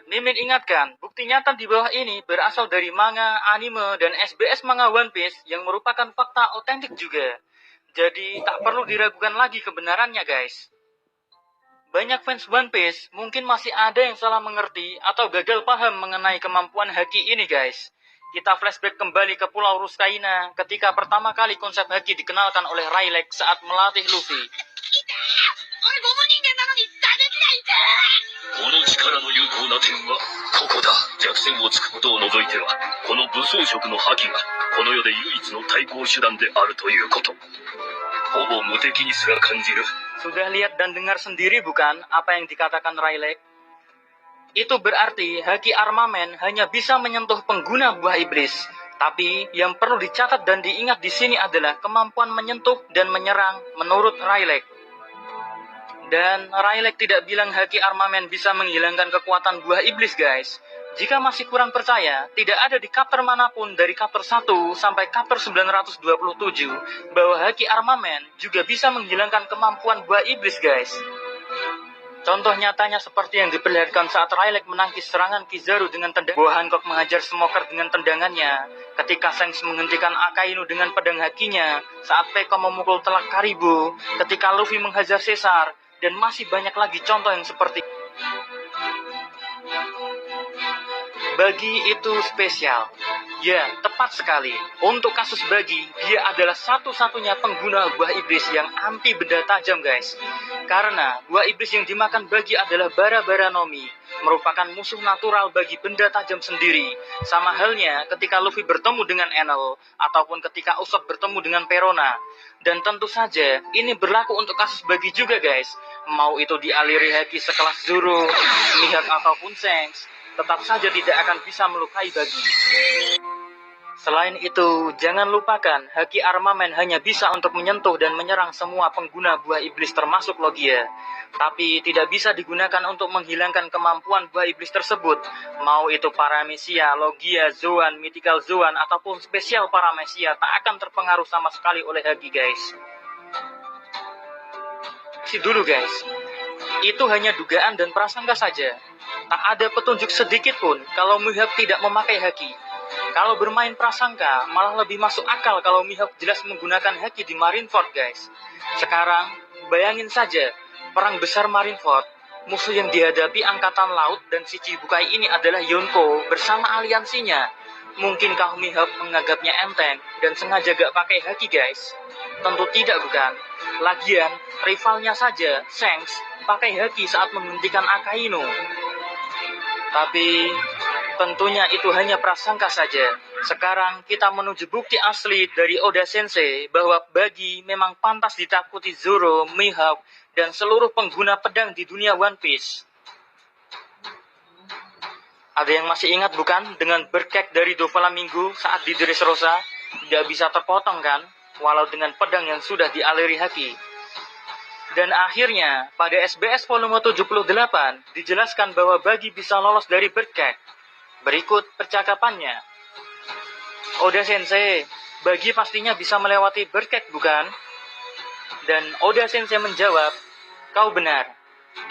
Mimin ingatkan, bukti nyata di bawah ini berasal dari manga, anime, dan SBS manga One Piece yang merupakan fakta otentik juga. Jadi tak perlu diragukan lagi kebenarannya guys. Banyak fans One Piece mungkin masih ada yang salah mengerti atau gagal paham mengenai kemampuan haki ini guys. Kita flashback kembali ke Pulau Ruskaina ketika pertama kali konsep haki dikenalkan oleh Rayleigh saat melatih Luffy. この力の有効な点はここだ。弱点をつくことを除いてはこの武装色の覇気がこの世で唯一の対抗手段であるということ。ほぼ無敵にすら感じる。 Sudah lihat dan dengar sendiri bukan apa yang dikatakan Rayleigh? Itu berarti haki armamen hanya bisa menyentuh pengguna buah iblis. Tapi yang perlu dicatat dan diingat di sini adalah kemampuan menyentuh dan menyerang menurut Rayleigh. Dan Rayleigh tidak bilang haki armamen bisa menghilangkan kekuatan buah iblis guys. Jika masih kurang percaya, tidak ada di chapter manapun dari chapter 1 sampai chapter 927 bahwa haki armamen juga bisa menghilangkan kemampuan buah iblis guys. Contoh nyatanya seperti yang diperlihatkan saat Rayleigh menangkis serangan Kizaru dengan tendang. Boa Hancock mengajar Smoker dengan tendangannya. Ketika Shanks menghentikan Akainu dengan pedang hakinya. Saat Peko memukul telak Karibo. Ketika Luffy menghajar Caesar. Dan masih banyak lagi contoh yang seperti. Bagi itu spesial. Ya, tepat sekali. Untuk kasus Bagi, dia adalah satu-satunya pengguna buah iblis yang anti benda tajam guys. Karena buah iblis yang dimakan Bagi adalah bara-bara nomi, merupakan musuh natural bagi benda tajam sendiri. Sama halnya ketika Luffy bertemu dengan Enel, ataupun ketika Usopp bertemu dengan Perona. Dan tentu saja, ini berlaku untuk kasus Bagi juga guys. Mau itu dialiri haki sekelas Zoro, Mihawk ataupun Shanks, tetap saja tidak akan bisa melukai Bagi. Selain itu, jangan lupakan, haki armamen hanya bisa untuk menyentuh dan menyerang semua pengguna buah iblis termasuk Logia. Tapi tidak bisa digunakan untuk menghilangkan kemampuan buah iblis tersebut. Mau itu Paramecia, Logia, Zoan, Mythical Zoan, ataupun spesial Paramecia tak akan terpengaruh sama sekali oleh haki guys. Dulu guys, itu hanya dugaan dan prasangka saja. Tak ada petunjuk sedikit pun kalau Mihawk tidak memakai haki. Kalau bermain prasangka, malah lebih masuk akal kalau Mihawk jelas menggunakan haki di Marineford guys. Sekarang, bayangin saja, perang besar Marineford, musuh yang dihadapi Angkatan Laut dan si Chibukai ini adalah Yonko bersama aliansinya. Mungkinkah Mihawk menganggapnya enteng dan sengaja gak pakai haki guys? Tentu tidak bukan? Lagian, rivalnya saja, Shanks, pakai haki saat menghentikan Akainu. Tapi tentunya itu hanya prasangka saja. Sekarang kita menuju bukti asli dari Oda Sensei bahwa Bagi memang pantas ditakuti Zoro, Mihawk, dan seluruh pengguna pedang di dunia One Piece. Ada yang masih ingat bukan dengan berkek dari Doflamingo saat di Dressrosa? Tidak bisa terpotong kan? Walau dengan pedang yang sudah dialiri haki. Dan akhirnya, pada SBS volume 78, dijelaskan bahwa Bagi bisa lolos dari berkek. Berikut percakapannya. Oda Sensei, Bagi pastinya bisa melewati berkek bukan? Dan Oda Sensei menjawab, kau benar,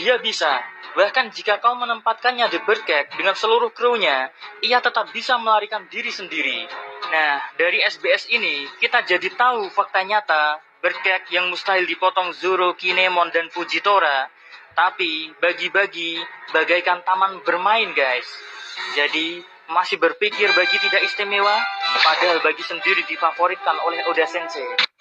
dia bisa. Bahkan jika kau menempatkannya di berkek dengan seluruh krunya, ia tetap bisa melarikan diri sendiri. Nah, dari SBS ini, kita jadi tahu fakta nyata, berkek yang mustahil dipotong Zoro, Kinemon, dan Fujitora. Tapi, Bagi-Bagi bagaikan taman bermain guys. Jadi, masih berpikir Bagi tidak istimewa? Padahal Bagi sendiri difavoritkan oleh Oda Sensei.